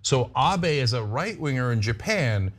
So Abe, as a right-winger in Japan,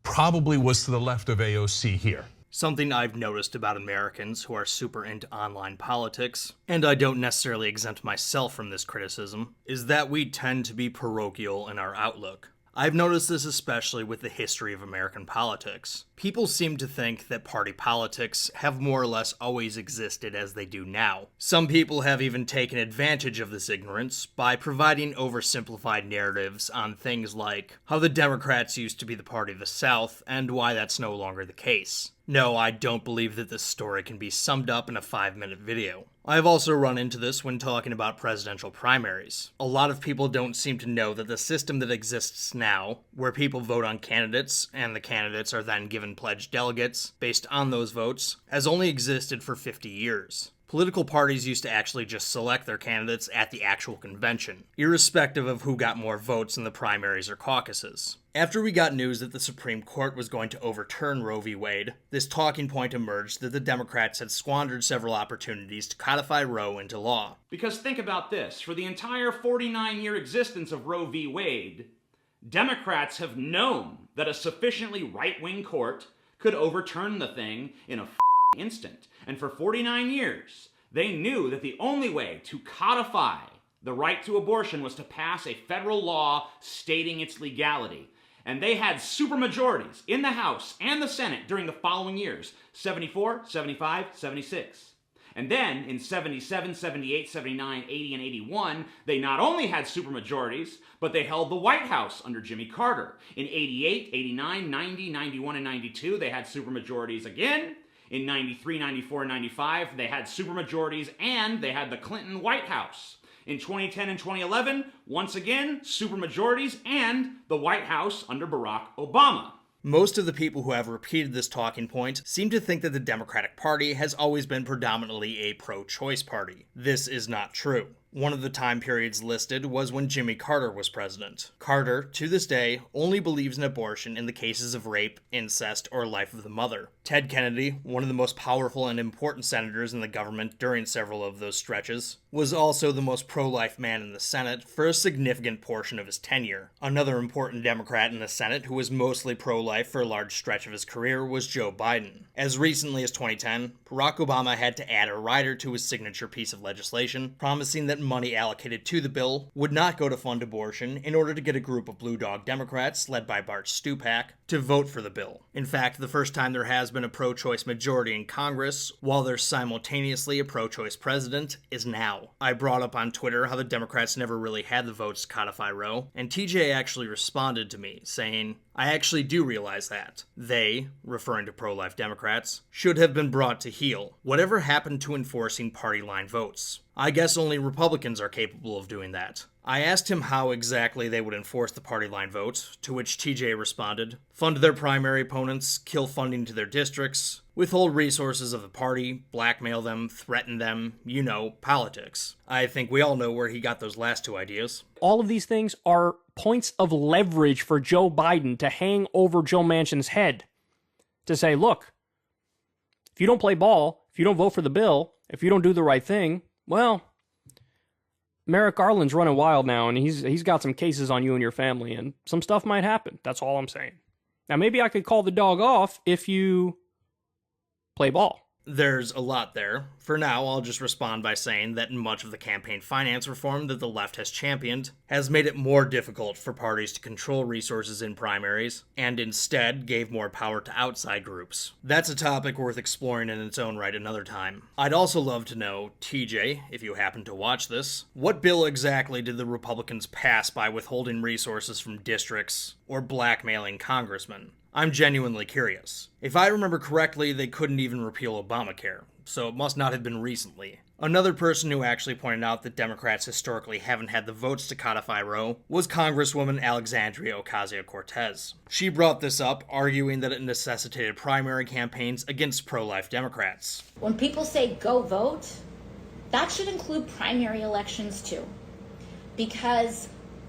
probably was to the left of AOC here. Something I've noticed about Americans who are super into online politics, and I don't necessarily exempt myself from this criticism, is that we tend to be parochial in our outlook. I've noticed this especially with the history of American politics. People seem to think that party politics have more or less always existed as they do now. Some people have even taken advantage of this ignorance by providing oversimplified narratives on things like how the Democrats used to be the party of the South and why that's no longer the case. No, I don't believe that this story can be summed up in a 5-minute video. I've also run into this when talking about presidential primaries. A lot of people don't seem to know that the system that exists now, where people vote on candidates and the candidates are then given pledged delegates based on those votes, has only existed for 50 years. Political parties used to actually just select their candidates at the actual convention, irrespective of who got more votes in the primaries or caucuses. After we got news that the Supreme Court was going to overturn Roe v. Wade, this talking point emerged that the Democrats had squandered several opportunities to codify Roe into law. Because think about this, for the entire 49-year existence of Roe v. Wade, Democrats have known that a sufficiently right-wing court could overturn the thing in a instant. And for 49 years, they knew that the only way to codify the right to abortion was to pass a federal law stating its legality. And they had supermajorities in the House and the Senate during the following years, 74, 75, 76. And then in 77, 78, 79, 80, and 81, they not only had supermajorities, but they held the White House under Jimmy Carter. In 88, 89, 90, 91, and 92, they had supermajorities again. In 93, 94, and 95, they had supermajorities and they had the Clinton White House. In 2010 and 2011, once again, supermajorities and the White House under Barack Obama. Most of the people who have repeated this talking point seem to think that the Democratic Party has always been predominantly a pro-choice party. This is not true. One of the time periods listed was when Jimmy Carter was president. Carter, to this day, only believes in abortion in the cases of rape, incest, or life of the mother. Ted Kennedy, one of the most powerful and important senators in the government during several of those stretches, was also the most pro-life man in the Senate for a significant portion of his tenure. Another important Democrat in the Senate who was mostly pro-life for a large stretch of his career was Joe Biden. As recently as 2010, Barack Obama had to add a rider to his signature piece of legislation, promising that money allocated to the bill would not go to fund abortion in order to get a group of Blue Dog Democrats, led by Bart Stupak, to vote for the bill. In fact, the first time there has been a pro-choice majority in Congress, while there's simultaneously a pro-choice president, is now. I brought up on Twitter how the Democrats never really had the votes to codify Roe, and TJ actually responded to me, saying, "I actually do realize that. They," referring to pro-life Democrats, "should have been brought to heel. Whatever happened to enforcing party line votes? I guess only Republicans are capable of doing that." I asked him how exactly they would enforce the party line vote, to which TJ responded, "Fund their primary opponents, kill funding to their districts, withhold resources of the party, blackmail them, threaten them, you know, politics." I think we all know where he got those last two ideas. All of these things are points of leverage for Joe Biden to hang over Joe Manchin's head. To say, look, if you don't play ball, if you don't vote for the bill, if you don't do the right thing, well, Merrick Garland's running wild now, and he's got some cases on you and your family, and some stuff might happen. That's all I'm saying. Now, maybe I could call the dog off if you play ball. There's a lot there. For now, I'll just respond by saying that much of the campaign finance reform that the left has championed has made it more difficult for parties to control resources in primaries, and instead gave more power to outside groups. That's a topic worth exploring in its own right another time. I'd also love to know, TJ, if you happen to watch this, what bill exactly did the Republicans pass by withholding resources from districts or blackmailing congressmen? I'm genuinely curious. If I remember correctly, they couldn't even repeal Obamacare, so it must not have been recently. Another person who actually pointed out that Democrats historically haven't had the votes to codify Roe was Congresswoman Alexandria Ocasio-Cortez. She brought this up, arguing that it necessitated primary campaigns against pro-life Democrats. When people say go vote, that should include primary elections too. Because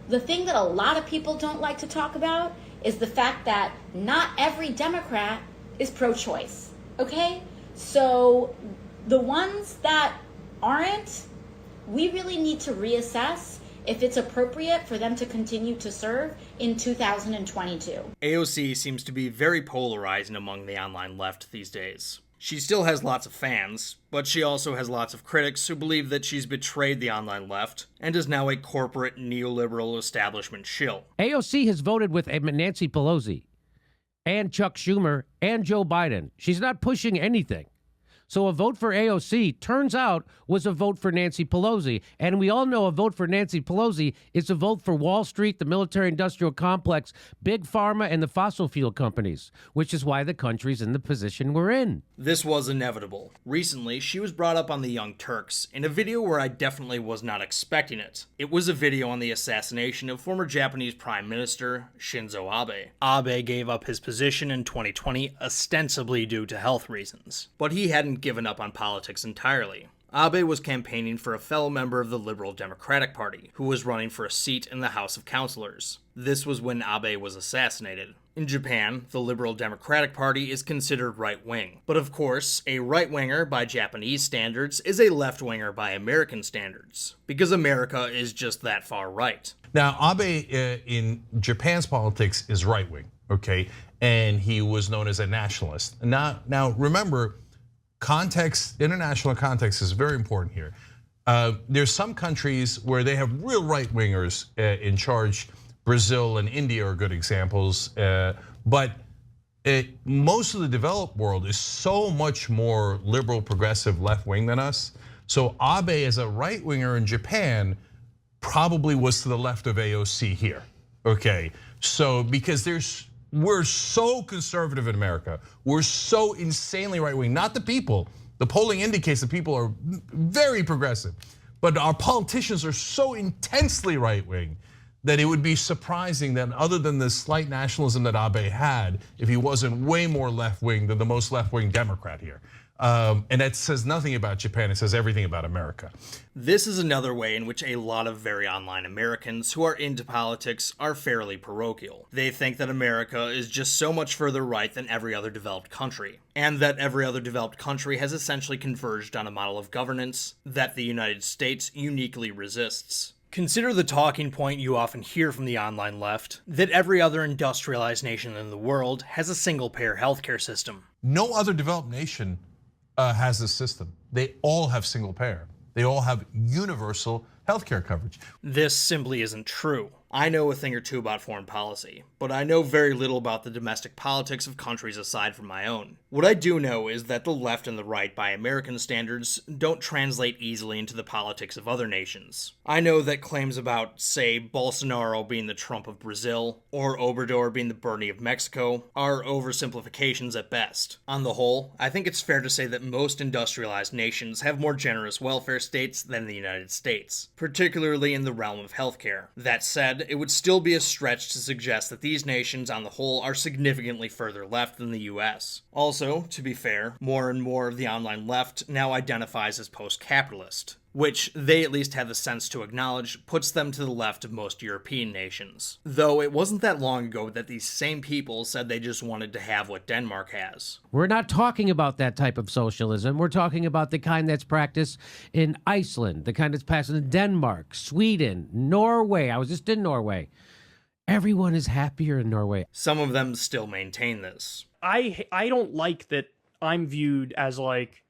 the thing that a lot of people don't like to talk about is the fact that not every Democrat is pro-choice, okay? So the ones that aren't, we really need to reassess if it's appropriate for them to continue to serve in 2022. AOC seems to be very polarizing among the online left these days. She still has lots of fans, but she also has lots of critics who believe that she's betrayed the online left and is now a corporate neoliberal establishment shill. AOC has voted with Nancy Pelosi and Chuck Schumer and Joe Biden. She's not pushing anything. So a vote for AOC, turns out, was a vote for Nancy Pelosi. And we all know a vote for Nancy Pelosi is a vote for Wall Street, the military-industrial complex, Big Pharma, and the fossil fuel companies, which is why the country's in the position we're in. This was inevitable. Recently, she was brought up on the Young Turks in a video where I definitely was not expecting it. It was a video on the assassination of former Japanese Prime Minister Shinzo Abe. Abe gave up his position in 2020 ostensibly due to health reasons, but he hadn't given up on politics entirely. Abe was campaigning for a fellow member of the Liberal Democratic Party, who was running for a seat in the House of Councilors. This was when Abe was assassinated. In Japan, the Liberal Democratic Party is considered right-wing. But of course, a right-winger by Japanese standards is a left-winger by American standards, because America is just that far right. Now, Abe in Japan's politics is right-wing, okay? And he was known as a nationalist. Now remember, context, international context is very important here. There's some countries where they have real right-wingers in charge. Brazil and India are good examples, but most of the developed world is so much more liberal, progressive, left-wing than us. So Abe as a right-winger in Japan probably was to the left of AOC here, okay? So because we're so conservative in America, we're so insanely right-wing, not the people. The polling indicates that people are very progressive, but our politicians are so intensely right-wing that it would be surprising that other than the slight nationalism that Abe had, if he wasn't way more left-wing than the most left-wing Democrat here. And that says nothing about Japan, it says everything about America. This is another way in which a lot of very online Americans who are into politics are fairly parochial. They think that America is just so much further right than every other developed country, and that every other developed country has essentially converged on a model of governance that the United States uniquely resists. Consider the talking point you often hear from the online left, that every other industrialized nation in the world has a single-payer healthcare system. No other developed nation has this system. They all have single payer. They all have universal healthcare coverage. This simply isn't true. I know a thing or two about foreign policy, but I know very little about the domestic politics of countries aside from my own. What I do know is that the left and the right, by American standards, don't translate easily into the politics of other nations. I know that claims about, say, Bolsonaro being the Trump of Brazil, or Obrador being the Bernie of Mexico, are oversimplifications at best. On the whole, I think it's fair to say that most industrialized nations have more generous welfare states than the United States, particularly in the realm of healthcare. That said, it would still be a stretch to suggest that these nations on the whole are significantly further left than the US. Also, to be fair, more and more of the online left now identifies as post-capitalist, which they at least have the sense to acknowledge puts them to the left of most European nations. Though it wasn't that long ago that these same people said they just wanted to have what Denmark has. We're not talking about that type of socialism. We're talking about the kind that's practiced in Iceland, the kind that's practiced in Denmark, Sweden, Norway. I was just in Norway. Everyone is happier in Norway. Some of them still maintain this. I don't like that I'm viewed as like,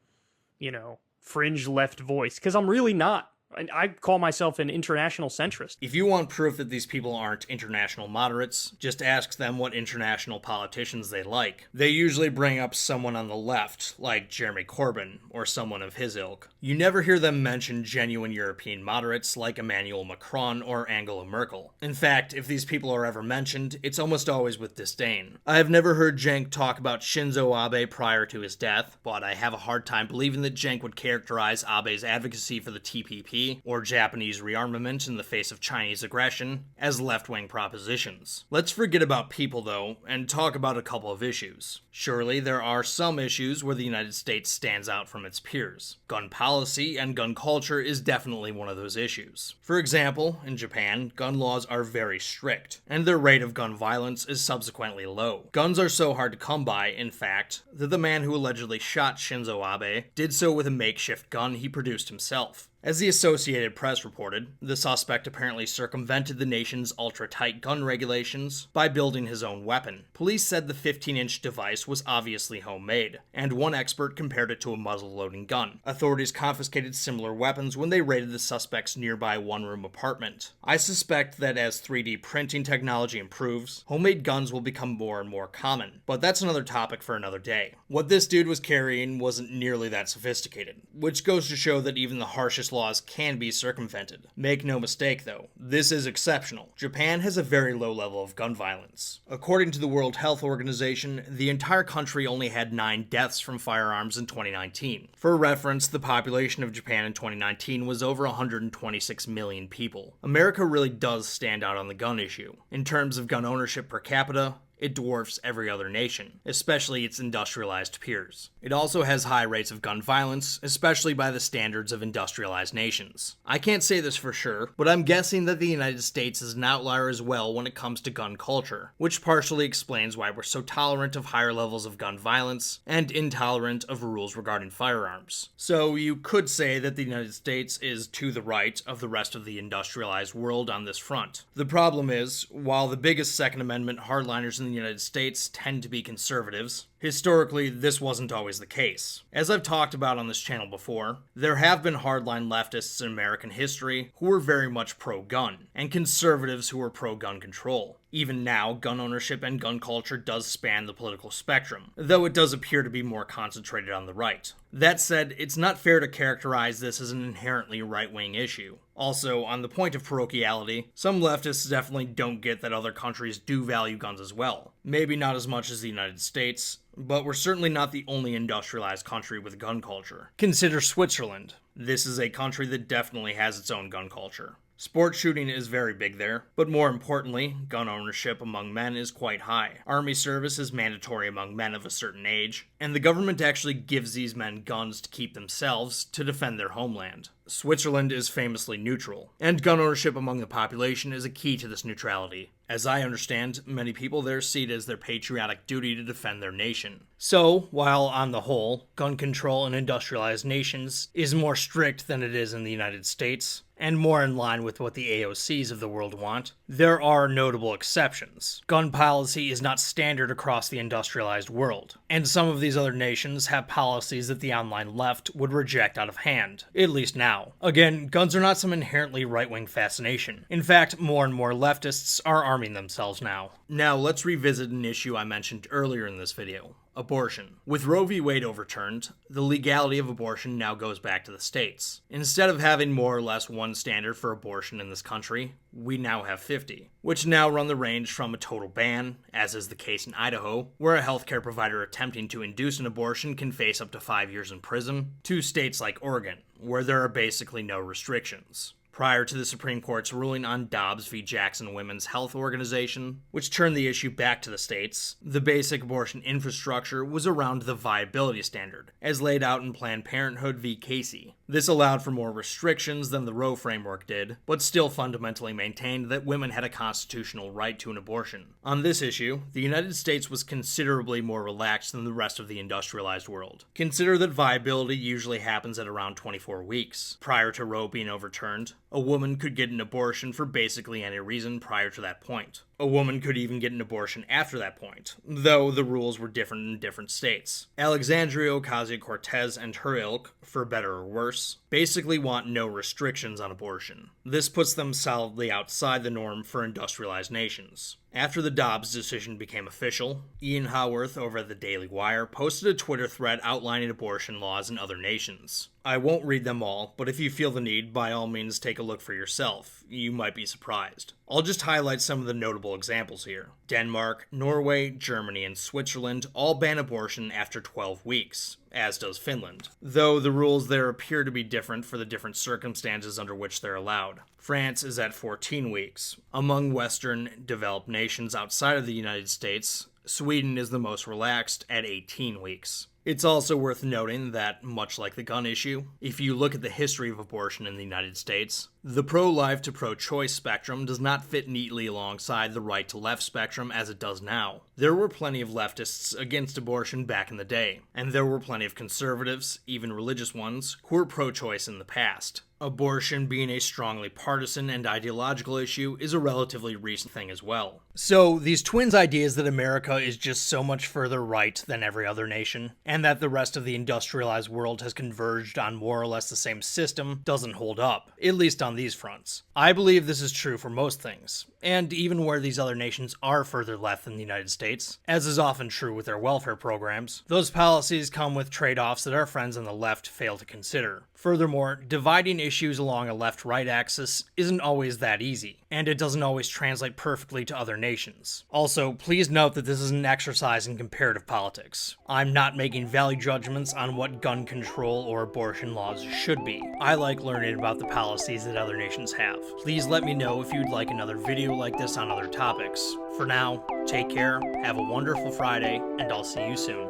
fringe left voice, because I'm really not. I call myself an international centrist. If you want proof that these people aren't international moderates, just ask them what international politicians they like. They usually bring up someone on the left, like Jeremy Corbyn, or someone of his ilk. You never hear them mention genuine European moderates like Emmanuel Macron or Angela Merkel. In fact, if these people are ever mentioned, it's almost always with disdain. I have never heard Cenk talk about Shinzo Abe prior to his death, but I have a hard time believing that Cenk would characterize Abe's advocacy for the TPP or Japanese rearmament in the face of Chinese aggression as left-wing propositions. Let's forget about people, though, and talk about a couple of issues. Surely there are some issues where the United States stands out from its peers. Gun policy and gun culture is definitely one of those issues. For example, in Japan, gun laws are very strict, and their rate of gun violence is subsequently low. Guns are so hard to come by, in fact, that the man who allegedly shot Shinzo Abe did so with a makeshift gun he produced himself. As the Associated Press reported, the suspect apparently circumvented the nation's ultra-tight gun regulations by building his own weapon. Police said the 15-inch device was obviously homemade, and one expert compared it to a muzzle-loading gun. Authorities confiscated similar weapons when they raided the suspect's nearby one-room apartment. I suspect that as 3D printing technology improves, homemade guns will become more and more common, but that's another topic for another day. What this dude was carrying wasn't nearly that sophisticated, which goes to show that even the harshest laws can be circumvented. Make no mistake though, this is exceptional. Japan has a very low level of gun violence. According to the World Health Organization, the entire country only had 9 deaths from firearms in 2019. For reference, the population of Japan in 2019 was over 126 million people. America really does stand out on the gun issue. In terms of gun ownership per capita, it dwarfs every other nation, especially its industrialized peers. It also has high rates of gun violence, especially by the standards of industrialized nations. I can't say this for sure, but I'm guessing that the United States is an outlier as well when it comes to gun culture, which partially explains why we're so tolerant of higher levels of gun violence and intolerant of rules regarding firearms. So you could say that the United States is to the right of the rest of the industrialized world on this front. The problem is, while the biggest Second Amendment hardliners in the United States tend to be conservatives, historically, this wasn't always the case. As I've talked about on this channel before, there have been hardline leftists in American history who were very much pro-gun, and conservatives who were pro-gun control. Even now, gun ownership and gun culture does span the political spectrum, though it does appear to be more concentrated on the right. That said, it's not fair to characterize this as an inherently right-wing issue. Also, on the point of parochiality, some leftists definitely don't get that other countries do value guns as well. Maybe not as much as the United States, but we're certainly not the only industrialized country with gun culture. Consider Switzerland. This is a country that definitely has its own gun culture. Sport shooting is very big there, but more importantly, gun ownership among men is quite high. Army service is mandatory among men of a certain age, and the government actually gives these men guns to keep themselves to defend their homeland. Switzerland is famously neutral, and gun ownership among the population is a key to this neutrality. As I understand, many people there see it as their patriotic duty to defend their nation. So, while on the whole, gun control in industrialized nations is more strict than it is in the United States, and more in line with what the AOCs of the world want, there are notable exceptions. Gun policy is not standard across the industrialized world, and some of these other nations have policies that the online left would reject out of hand, at least now. Again, guns are not some inherently right-wing fascination. In fact, more and more leftists are arming themselves now. Now, let's revisit an issue I mentioned earlier in this video. Abortion. With Roe v. Wade overturned, the legality of abortion now goes back to the states. Instead of having more or less one standard for abortion in this country, we now have 50, which now run the range from a total ban, as is the case in Idaho, where a healthcare provider attempting to induce an abortion can face up to 5 years in prison, to states like Oregon, where there are basically no restrictions. Prior to the Supreme Court's ruling on Dobbs v. Jackson Women's Health Organization, which turned the issue back to the states, the basic abortion infrastructure was around the viability standard, as laid out in Planned Parenthood v. Casey. This allowed for more restrictions than the Roe framework did, but still fundamentally maintained that women had a constitutional right to an abortion. On this issue, the United States was considerably more relaxed than the rest of the industrialized world. Consider that viability usually happens at around 24 weeks. Prior to Roe being overturned, a woman could get an abortion for basically any reason prior to that point. A woman could even get an abortion after that point, though the rules were different in different states. Alexandria Ocasio-Cortez and her ilk, for better or worse, basically want no restrictions on abortion. This puts them solidly outside the norm for industrialized nations. After the Dobbs decision became official, Ian Howarth over at the Daily Wire posted a Twitter thread outlining abortion laws in other nations. I won't read them all, but if you feel the need, by all means take a look for yourself. You might be surprised. I'll just highlight some of the notable examples here. Denmark, Norway, Germany, and Switzerland all ban abortion after 12 weeks, as does Finland, though the rules there appear to be different for the different circumstances under which they're allowed. France is at 14 weeks. Among Western, developed nations outside of the United States, Sweden is the most relaxed at 18 weeks. It's also worth noting that, much like the gun issue, if you look at the history of abortion in the United States, The pro-life to pro-choice spectrum does not fit neatly alongside the right to left spectrum as it does now. There were plenty of leftists against abortion back in the day, and there were plenty of conservatives, even religious ones, who were pro-choice in the past. Abortion being a strongly partisan and ideological issue is a relatively recent thing as well. So, these twins' ideas that America is just so much further right than every other nation, and that the rest of the industrialized world has converged on more or less the same system, doesn't hold up, at least on these fronts. I believe this is true for most things, and even where these other nations are further left than the United States, as is often true with their welfare programs, those policies come with trade-offs that our friends on the left fail to consider. Furthermore, dividing issues along a left-right axis isn't always that easy, and it doesn't always translate perfectly to other nations. Also, please note that this is an exercise in comparative politics. I'm not making value judgments on what gun control or abortion laws should be. I like learning about the policies that other nations have. Please let me know if you'd like another video like this on other topics. For now, take care, have a wonderful Friday, and I'll see you soon.